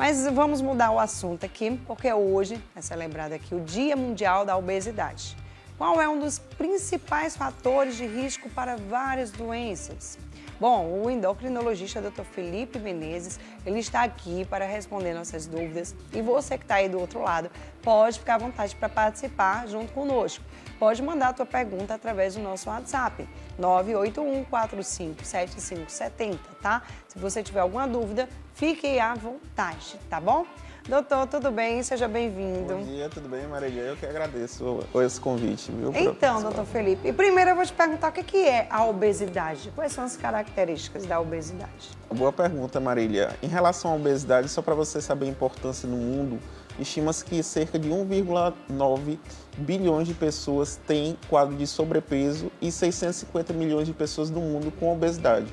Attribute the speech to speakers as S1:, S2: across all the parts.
S1: Mas vamos mudar o assunto aqui, porque hoje é celebrado aqui o Dia Mundial da Obesidade. Qual é um dos principais fatores de risco para várias doenças? Bom, o endocrinologista Dr. Felipe Menezes, ele está aqui para responder nossas dúvidas. E você que está aí do outro lado, pode ficar à vontade para participar junto conosco. Pode mandar a tua pergunta através do nosso WhatsApp, 981457570, tá? Se você tiver alguma dúvida, fique à vontade, tá bom? Doutor, tudo bem? Seja bem-vindo.
S2: Bom dia, tudo bem, Marília? Eu que agradeço esse convite, viu?
S1: Então, doutor Felipe, e primeiro eu vou te perguntar o que é a obesidade? Quais são as características da obesidade?
S2: Boa pergunta, Marília. Em relação à obesidade, só para você saber a importância no mundo, estima-se que cerca de 1,9 bilhões de pessoas têm quadro de sobrepeso e 650 milhões de pessoas no mundo com obesidade.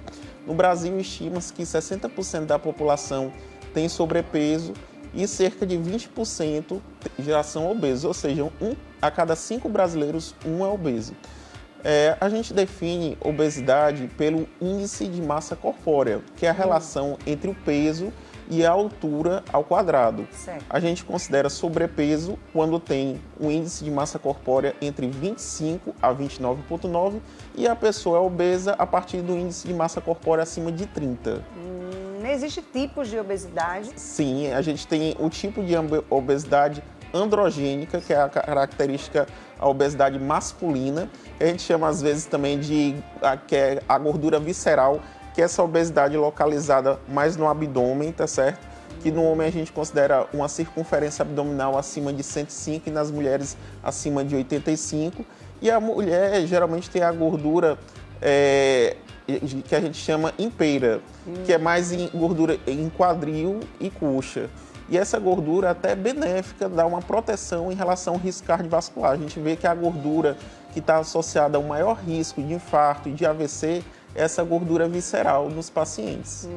S2: No Brasil, estima-se que 60% da população tem sobrepeso e cerca de 20% já são obesos, ou seja, 1 a cada 5 brasileiros, 1 é obeso. A gente define obesidade pelo índice de massa corpórea, que é a relação entre o peso e a altura ao quadrado.
S1: Certo.
S2: A gente considera sobrepeso quando tem um índice de massa corpórea entre 25 a 29,9 e a pessoa é obesa a partir do índice de massa corpórea acima de 30.
S1: Existem tipos de obesidade?
S2: Sim, a gente tem o tipo de obesidade androgênica, que é a característica, a obesidade masculina, que a gente chama às vezes também que é a gordura visceral, que é essa obesidade localizada mais no abdômen, tá certo? Que no homem a gente considera uma circunferência abdominal acima de 105 e nas mulheres acima de 85. E a mulher geralmente tem a gordura que a gente chama impeira, que é mais gordura em quadril e coxa. E essa gordura até é benéfica, dá uma proteção em relação ao risco cardiovascular. A gente vê que a gordura que está associada ao maior risco de infarto e de AVC é essa gordura visceral nos pacientes.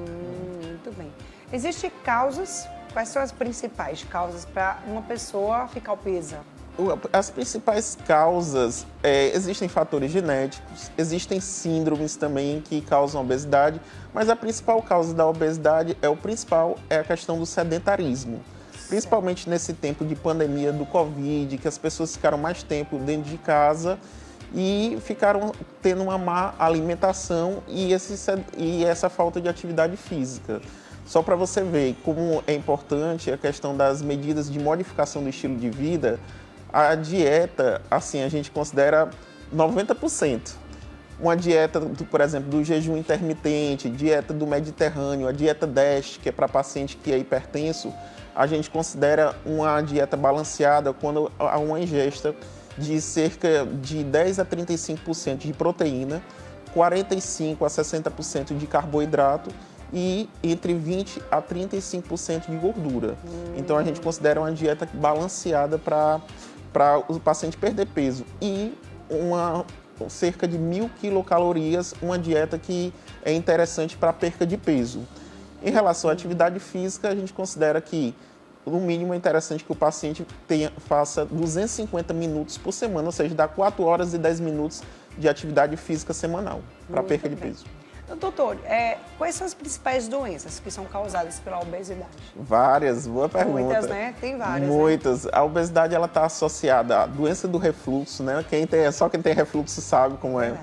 S1: Muito bem. Existem causas? Quais são as principais causas para uma pessoa ficar obesa?
S2: As principais causas, existem fatores genéticos, existem síndromes também que causam obesidade, mas a principal causa da obesidade é a questão do sedentarismo. Principalmente nesse tempo de pandemia do Covid, que as pessoas ficaram mais tempo dentro de casa e ficaram tendo uma má alimentação e essa falta de atividade física. Só para você ver como é importante a questão das medidas de modificação do estilo de vida, a dieta, assim, a gente considera 90%. Uma dieta, por exemplo, do jejum intermitente, dieta do Mediterrâneo, a dieta DASH, que é para paciente que é hipertenso, a gente considera uma dieta balanceada quando há uma ingesta de cerca de 10 a 35% de proteína, 45 a 60% de carboidrato e entre 20 a 35% de gordura. Então a gente considera uma dieta balanceada para o paciente perder peso e cerca de 1.000 quilocalorias, uma dieta que é interessante para perca de peso. Em relação à atividade física, a gente considera que no mínimo é interessante que o paciente faça 250 minutos por semana, ou seja, dá 4 horas e 10 minutos de atividade física semanal para perca de peso.
S1: Doutor, quais são as principais doenças que são causadas pela obesidade?
S2: Várias, boa pergunta.
S1: Muitas, né? Tem várias.
S2: Muitas.
S1: Né?
S2: A obesidade está associada à doença do refluxo, né? Só quem tem refluxo sabe como é.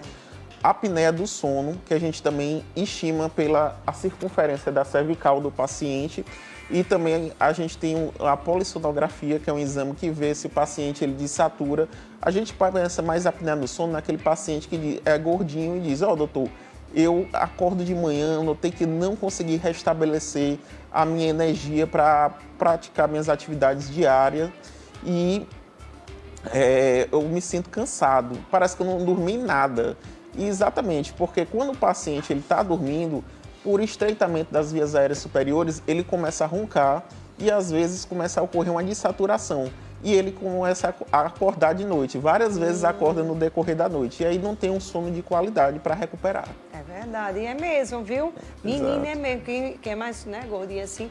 S2: A apneia do sono, que a gente também estima pela circunferência da cervical do paciente. E também a gente tem a polissonografia, que é um exame que vê se o paciente ele desatura. A gente pensa mais apneia do sono naquele paciente que é gordinho e diz, doutor, eu acordo de manhã, notei que não consegui restabelecer a minha energia para praticar minhas atividades diárias e eu me sinto cansado, parece que eu não dormi nada. E exatamente, porque quando o paciente está dormindo, por estreitamento das vias aéreas superiores, ele começa a roncar e às vezes começa a ocorrer uma dessaturação. E ele começa a acordar de noite. Várias vezes acorda no decorrer da noite. E aí não tem um sono de qualidade para recuperar.
S1: É verdade. E é mesmo, viu? Menina é mesmo. Quem é mais gordinho assim,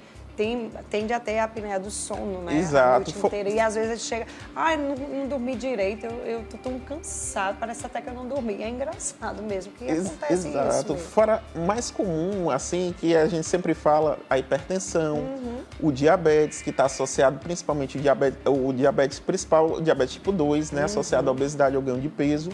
S1: tende a ter a apneia do sono, né?
S2: Exato.
S1: A noite inteira. E às vezes a gente chega, não dormi direito, eu tô tão cansado, parece até que eu não dormi. É engraçado mesmo que acontece isso
S2: Exato.
S1: mesmo.
S2: Fora mais comum, assim, que a gente sempre fala, a hipertensão, o diabetes, que está associado principalmente o diabetes principal, o diabetes tipo 2, né? Associado à obesidade, ao ganho de peso.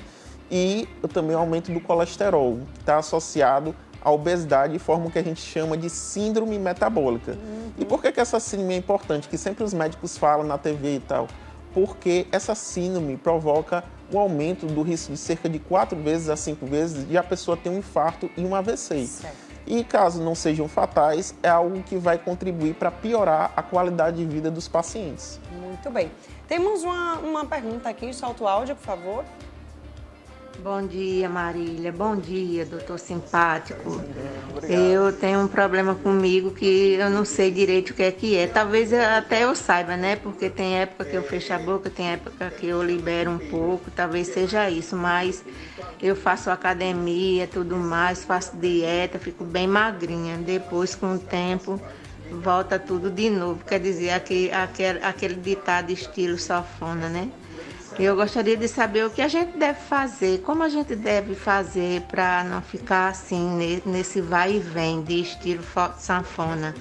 S2: E também o aumento do colesterol, que está associado à obesidade de forma que a gente chama de síndrome metabólica. E por que essa síndrome é importante? Que sempre os médicos falam na TV e tal. Porque essa síndrome provoca um aumento do risco de cerca de 4 vezes a 5 vezes de a pessoa ter um infarto e um AVC.
S1: Certo.
S2: E caso não sejam fatais, é algo que vai contribuir para piorar a qualidade de vida dos pacientes.
S1: Muito bem. Temos uma pergunta aqui, solta o áudio, por favor.
S3: Bom dia, Marília. Bom dia, doutor simpático. Eu tenho um problema comigo que eu não sei direito o que é. Talvez até eu saiba, né? Porque tem época que eu fecho a boca, tem época que eu libero um pouco. Talvez seja isso, mas eu faço academia, tudo mais, faço dieta, fico bem magrinha. Depois, com o tempo, volta tudo de novo. Quer dizer, aquele ditado estilo sanfona, né? Eu gostaria de saber o que a gente deve fazer, como a gente deve fazer para não ficar assim, nesse vai e vem de estilo sanfona.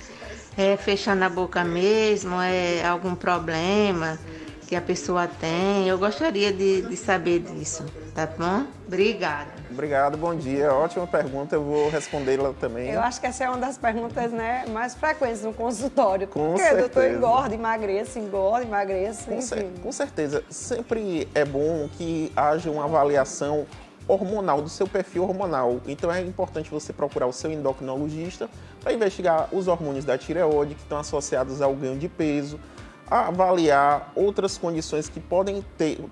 S3: É fechando a boca mesmo? É algum problema que a pessoa tem? Eu gostaria de saber disso, tá bom? Obrigada.
S2: Obrigado, bom dia. Ótima pergunta, eu vou respondê-la também.
S1: Eu acho que essa é uma das perguntas, né, mais frequentes no consultório.
S2: Com
S1: Porque
S2: certeza.
S1: doutor engorda, emagreça, enfim.
S2: Com certeza. Sempre é bom que haja uma avaliação hormonal, do seu perfil hormonal. Então é importante você procurar o seu endocrinologista para investigar os hormônios da tireoide que estão associados ao ganho de peso, avaliar outras condições que podem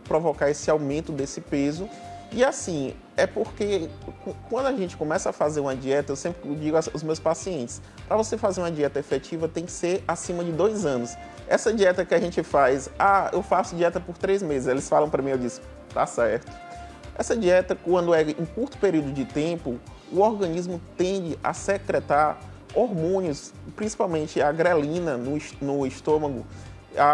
S2: provocar esse aumento desse peso. E assim, é porque quando a gente começa a fazer uma dieta, eu sempre digo aos meus pacientes, para você fazer uma dieta efetiva tem que ser acima de 2 anos. Essa dieta que a gente faz, eu faço dieta por 3 meses, eles falam para mim, eu disse, tá certo. Essa dieta, quando é em curto período de tempo, o organismo tende a secretar hormônios, principalmente a grelina no estômago,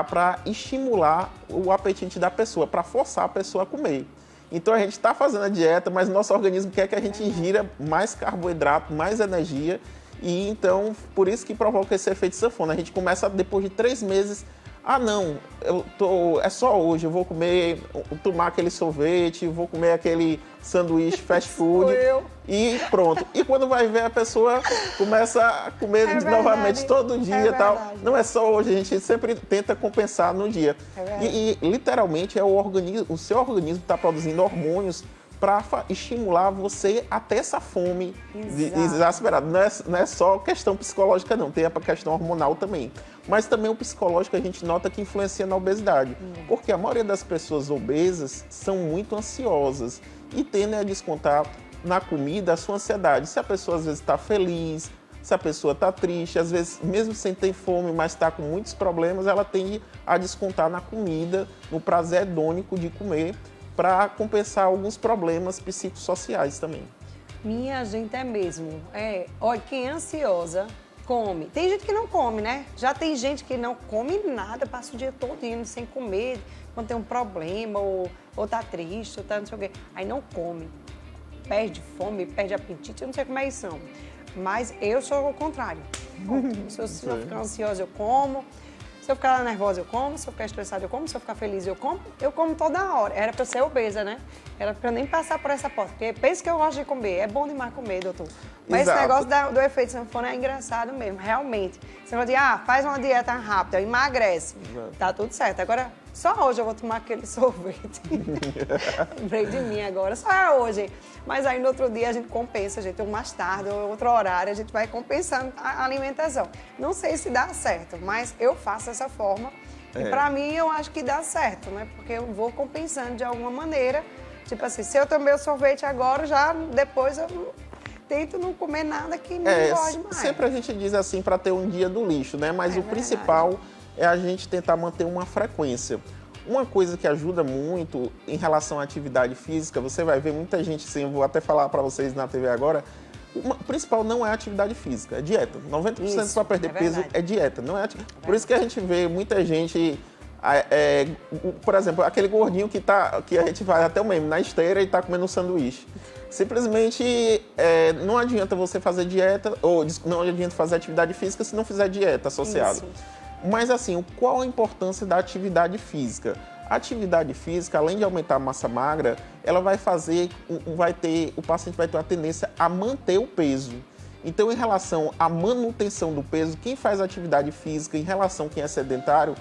S2: para estimular o apetite da pessoa, para forçar a pessoa a comer. Então a gente está fazendo a dieta, mas nosso organismo quer que a gente ingira mais carboidrato, mais energia, e então por isso que provoca esse efeito sanfona. A gente começa depois de 3 meses, é só hoje, eu vou tomar aquele sorvete, vou comer aquele sanduíche fast food e pronto. E quando vai ver, a pessoa começa a comer novamente todo dia e tal. Não é só hoje, a gente sempre tenta compensar no dia. E literalmente o seu organismo está produzindo hormônios para estimular você a ter essa fome exasperada. Não é só questão psicológica, não. Tem a questão hormonal também. Mas também o psicológico a gente nota que influencia na obesidade. Porque a maioria das pessoas obesas são muito ansiosas e tendem a descontar na comida a sua ansiedade. Se a pessoa às vezes está feliz, se a pessoa está triste, às vezes mesmo sem ter fome, mas está com muitos problemas, ela tende a descontar na comida, no prazer hedônico de comer, para compensar alguns problemas psicossociais também.
S1: Minha gente, é mesmo. Olha, quem é ansiosa, come. Tem gente que não come, né? Já tem gente que não come nada, passa o dia todo indo sem comer, quando tem um problema, ou tá triste, ou tá não sei o quê. Aí não come. Perde fome, perde apetite, eu não sei como é isso não. Mas eu sou o contrário. Se eu ficar ansiosa, eu como. Se eu ficar nervosa, eu como. Se eu ficar estressada, eu como. Se eu ficar feliz, eu como. Eu como toda hora. Era pra eu ser obesa, né? Era pra eu nem passar por essa porta. Porque pensa que eu gosto de comer. É bom demais comer, doutor. Mas
S2: Exato.
S1: esse negócio do efeito sanfona é engraçado mesmo, realmente. Você vai dizer, faz uma dieta rápida, emagrece.
S2: Exato.
S1: Tá tudo certo. Agora, só hoje eu vou tomar aquele sorvete. Lembrei de mim agora. Só é hoje. Mas aí no outro dia a gente compensa, ou mais tarde, ou outro horário, a gente vai compensando a alimentação. Não sei se dá certo, mas eu faço dessa forma. E pra mim eu acho que dá certo, né? Porque eu vou compensando de alguma maneira. Tipo assim, se eu tomei o sorvete agora, já depois eu tento não comer nada que não engorde mais.
S2: Sempre a gente diz assim para ter um dia do lixo, né? Mas o principal é a gente tentar manter uma frequência. Uma coisa que ajuda muito em relação à atividade física, você vai ver muita gente, sim, eu vou até falar para vocês na TV agora, O principal não é atividade física, é dieta. 90% para perder peso
S1: verdade.
S2: é dieta, não é Por isso que a gente vê muita gente, por exemplo, aquele gordinho que a gente vai até o meme, na esteira e está comendo um sanduíche. Simplesmente não adianta você fazer dieta, ou não adianta fazer atividade física se não fizer dieta associada.
S1: Isso.
S2: Mas assim, qual a importância da atividade física? A atividade física, além de aumentar a massa magra, ela vai fazer, o paciente vai ter uma tendência a manter o peso. Então, em relação à manutenção do peso, quem faz atividade física em relação a quem é sedentário,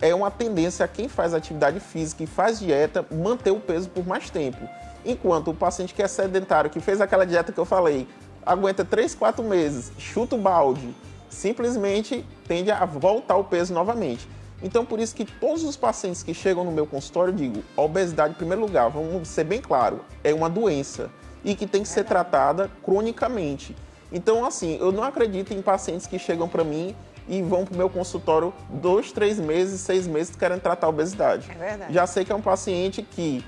S2: é uma tendência a quem faz atividade física e faz dieta manter o peso por mais tempo. Enquanto o paciente que é sedentário, que fez aquela dieta que eu falei, aguenta 3, 4 meses, chuta o balde, simplesmente tende a voltar o peso novamente. Então, por isso que todos os pacientes que chegam no meu consultório, eu digo, a obesidade, em primeiro lugar, vamos ser bem claro, é uma doença e que tem que ser tratada cronicamente. Então, assim, eu não acredito em pacientes que chegam para mim e vão para o meu consultório 2, 3 meses, 6 meses querem tratar a obesidade.
S1: É verdade.
S2: Já sei que é um paciente que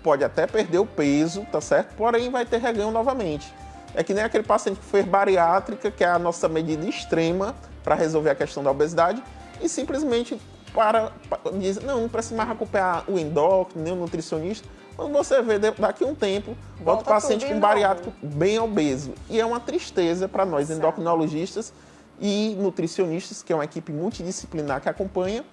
S2: pode até perder o peso, tá certo? Porém, vai ter reganho novamente. É que nem aquele paciente que fez bariátrica, que é a nossa medida extrema para resolver a questão da obesidade, e simplesmente diz, não precisa mais acompanhar o endócrino, nem o nutricionista. Quando você vê, daqui a um tempo, volta o paciente com bariátrico bem obeso. E é uma tristeza para nós, endocrinologistas e nutricionistas, que é uma equipe multidisciplinar que acompanha,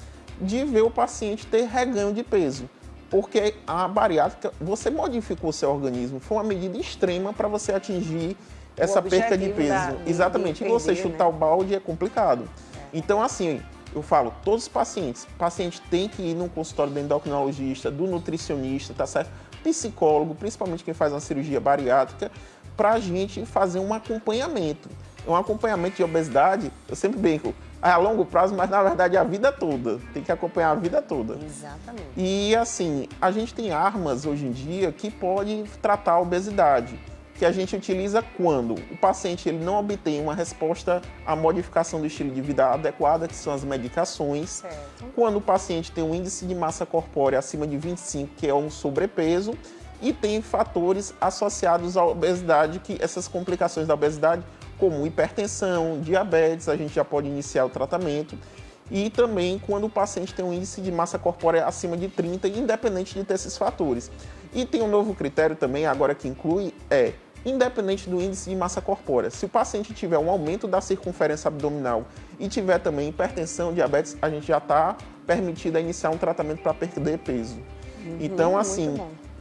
S2: de ver o paciente ter reganho de peso. Porque a bariátrica, você modificou o seu organismo, foi uma medida extrema para você atingir essa perca de peso. Exatamente, e você chutar o balde é complicado. Então, assim, eu falo, todos os pacientes têm que ir no consultório do endocrinologista, do nutricionista, tá certo? Psicólogo, principalmente quem faz uma cirurgia bariátrica, para a gente fazer um acompanhamento. Um acompanhamento de obesidade, eu sempre brinco, é a longo prazo, mas na verdade é a vida toda. Tem que acompanhar a vida toda.
S1: Exatamente.
S2: E assim, a gente tem armas hoje em dia que podem tratar a obesidade, que a gente utiliza quando o paciente ele não obtém uma resposta à modificação do estilo de vida adequada, que são as medicações.
S1: Certo.
S2: Quando o paciente tem um índice de massa corpórea acima de 25, que é um sobrepeso, e tem fatores associados à obesidade, que essas complicações da obesidade, como hipertensão, diabetes, a gente já pode iniciar o tratamento. E também quando o paciente tem um índice de massa corpórea acima de 30, independente de ter esses fatores. E tem um novo critério também, agora que inclui, independente do índice de massa corpórea. Se o paciente tiver um aumento da circunferência abdominal e tiver também hipertensão, diabetes, a gente já está permitido a iniciar um tratamento para perder peso. Então, assim,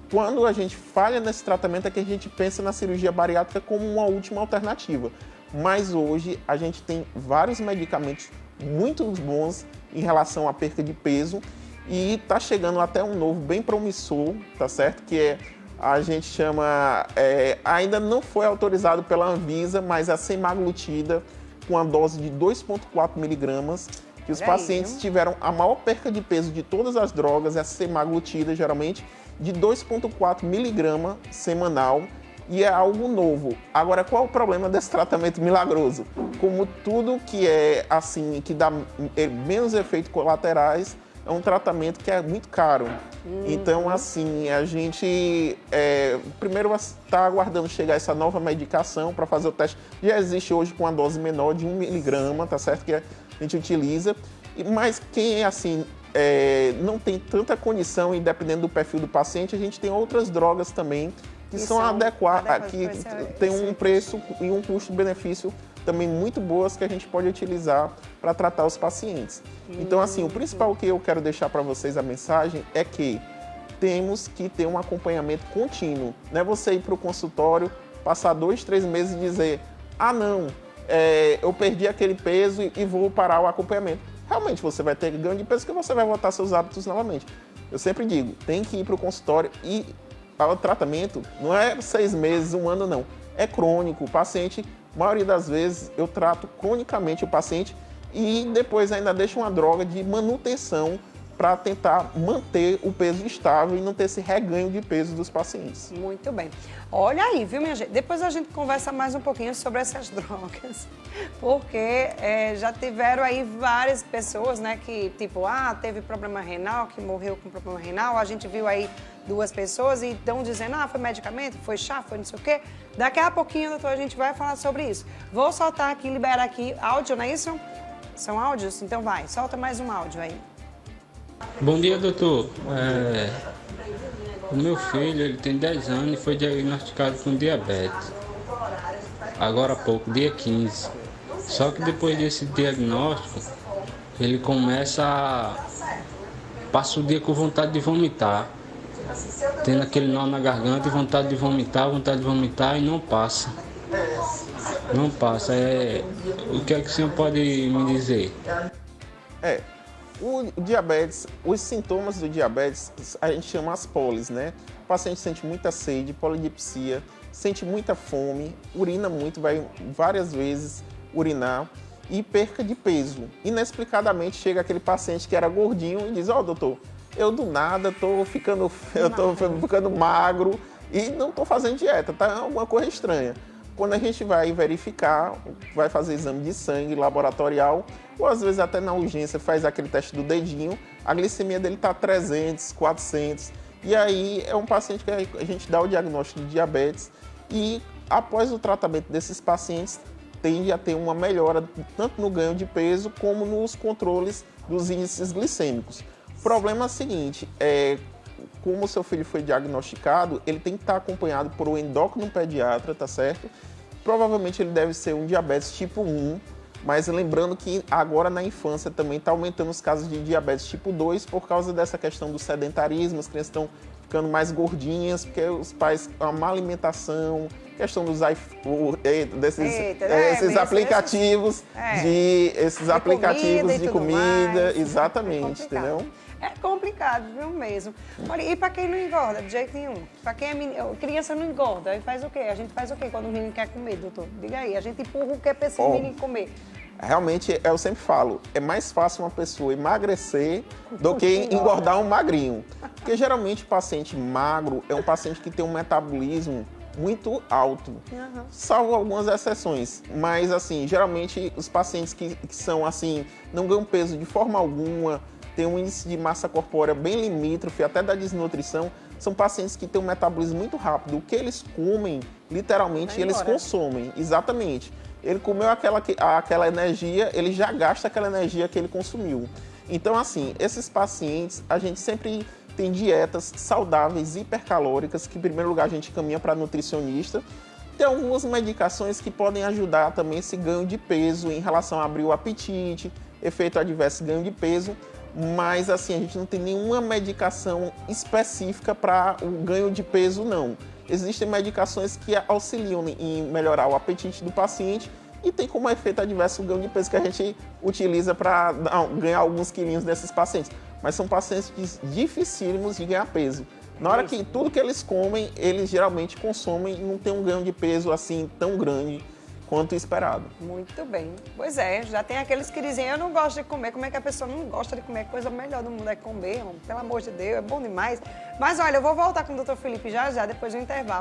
S2: quando a gente falha nesse tratamento é que a gente pensa na cirurgia bariátrica como uma última alternativa. Mas hoje a gente tem vários medicamentos muito bons em relação à perca de peso e está chegando até um novo bem promissor, tá certo? Que a gente chama, ainda não foi autorizado pela Anvisa, mas a semaglutida com a dose de 2,4 miligramas, que os pacientes tiveram a maior perca de peso de todas as drogas, é a semaglutida geralmente, de 2,4 miligramas semanal, e é algo novo. Agora, qual é o problema desse tratamento milagroso? Como tudo que é assim, que dá menos efeitos colaterais, é um tratamento que é muito caro. Então, assim, a gente primeiro está aguardando chegar essa nova medicação para fazer o teste. Já existe hoje com a dose menor de 1 miligrama, tá certo? Que a gente utiliza. Mas quem assim não tem tanta condição, e dependendo do perfil do paciente, a gente tem outras drogas também que são adequadas, que tem um preço e um custo-benefício também muito boas que a gente pode utilizar para tratar os pacientes. Então, assim, o principal que eu quero deixar para vocês a mensagem é que temos que ter um acompanhamento contínuo. Não é você ir para o consultório, passar 2, 3 meses e dizer, não, eu perdi aquele peso e vou parar o acompanhamento. Realmente você vai ter ganho de peso porque você vai voltar seus hábitos novamente. Eu sempre digo, tem que ir para o consultório e o tratamento não é 6 meses, 1 ano, não. É crônico. O paciente, a maioria das vezes, eu trato cronicamente o paciente e depois ainda deixo uma droga de manutenção para tentar manter o peso estável e não ter esse reganho de peso dos pacientes.
S1: Muito bem. Olha aí, viu, minha gente? Depois a gente conversa mais um pouquinho sobre essas drogas, porque já tiveram aí várias pessoas, né, que tipo, teve problema renal, que morreu com problema renal. A gente viu aí 2 pessoas e estão dizendo, foi medicamento, foi chá, foi não sei o quê. Daqui a pouquinho, doutor, a gente vai falar sobre isso. Vou soltar aqui, liberar aqui áudio, não é isso? São áudios? Então vai, solta mais um áudio aí.
S4: Bom dia, doutor. O meu filho, ele tem 10 anos e foi diagnosticado com diabetes. Agora há pouco, dia 15. Só que depois desse diagnóstico, ele passa o dia com vontade de vomitar. Tendo aquele nó na garganta e vontade de vomitar e não passa. Não passa. O que é que o senhor pode me dizer?
S2: O diabetes, os sintomas do diabetes, a gente chama as polis, né? O paciente sente muita sede, polidipsia, sente muita fome, urina muito, vai várias vezes urinar e perca de peso. Inexplicadamente chega aquele paciente que era gordinho e diz, doutor, eu do nada tô ficando magro e não tô fazendo dieta, tá alguma coisa estranha. Quando a gente vai verificar, vai fazer exame de sangue laboratorial, ou às vezes até na urgência faz aquele teste do dedinho, a glicemia dele está 300, 400, e aí é um paciente que a gente dá o diagnóstico de diabetes e após o tratamento desses pacientes tende a ter uma melhora tanto no ganho de peso como nos controles dos índices glicêmicos. O problema é o seguinte, como o seu filho foi diagnosticado, ele tem que estar acompanhado por um endócrino pediatra, tá certo? Provavelmente ele deve ser um diabetes tipo 1, mas lembrando que agora na infância também está aumentando os casos de diabetes tipo 2 por causa dessa questão do sedentarismo, as crianças estão ficando mais gordinhas, porque os pais, a má alimentação, questão dos esses aplicativos de comida, exatamente, entendeu?
S1: É complicado, viu mesmo? Olha, e para quem não engorda, de jeito nenhum? Para quem criança não engorda, aí faz o quê? A gente faz o quê quando o menino quer comer, doutor? Diga aí, a gente empurra o que é para esse menino comer?
S2: Realmente, eu sempre falo, é mais fácil uma pessoa emagrecer do que engordar um magrinho. Porque geralmente o paciente magro é um paciente que tem um metabolismo muito alto, salvo algumas exceções. Mas, assim, geralmente os pacientes que são assim, não ganham peso de forma alguma, tem um índice de massa corpórea bem limítrofe, até da desnutrição, são pacientes que têm um metabolismo muito rápido. O que eles comem, literalmente, eles consomem. Exatamente. Ele comeu aquela energia, ele já gasta aquela energia que ele consumiu. Então, assim, esses pacientes, a gente sempre tem dietas saudáveis, hipercalóricas, que em primeiro lugar a gente caminha para nutricionista. Tem algumas medicações que podem ajudar também esse ganho de peso em relação a abrir o apetite, efeito adverso ganho de peso. Mas, assim, a gente não tem nenhuma medicação específica para o ganho de peso, não. Existem medicações que auxiliam em melhorar o apetite do paciente e tem como efeito adverso o ganho de peso que a gente utiliza para ganhar alguns quilinhos desses pacientes. Mas são pacientes dificílimos de ganhar peso. Na hora que tudo que eles comem, eles geralmente consomem e não tem um ganho de peso assim tão grande quanto esperado.
S1: Muito bem. Pois é, já tem aqueles que dizem, eu não gosto de comer. Como é que a pessoa não gosta de comer? Coisa melhor do mundo é comer, pelo amor de Deus, é bom demais. Mas olha, eu vou voltar com o Dr. Felipe já, depois do intervalo.